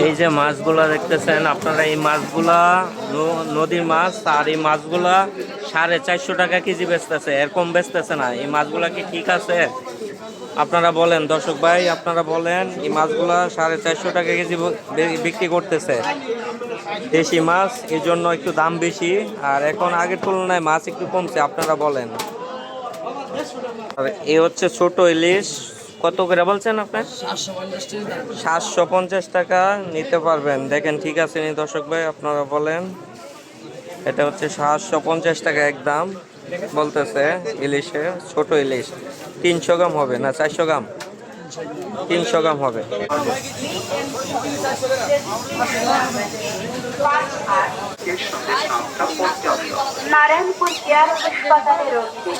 এই যে মাছগুলা দেখতেছেন আপনারা, এই মাছগুলা নদীর মাছ, আর এই মাছগুলা 450 টাকা কেজি বেচতেছে, এরকম বেচতেছে না। এই মাছগুলা কি ঠিক আছে? আপনারা বলেন দর্শক ভাই, আপনারা বলেন। এই মাছগুলা 450 টাকা কেজি বিক্রি করতেছে দেশি মাছ, এই জন্য একটু দাম বেশি। আর এখন আগের তুলনায় মাছ একটু কমছে, আপনারা বলেন। আর এই হচ্ছে ছোট ইলিশ, কত করে বলছেন আপনি? 750 টাকা নিতে পারবেন। দেখেন ঠিক আছে নি দর্শক ভাই, আপনারা বলেন। এটা হচ্ছে 750 টাকা একদম বলতেছে ইলিশে, ছোট ইলিশ। 300 গ্রাম হবে না 400 গ্রাম? 300 গ্রাম হবে। নারায়ণপুর কেয়ার হাসপাতালে রোগী।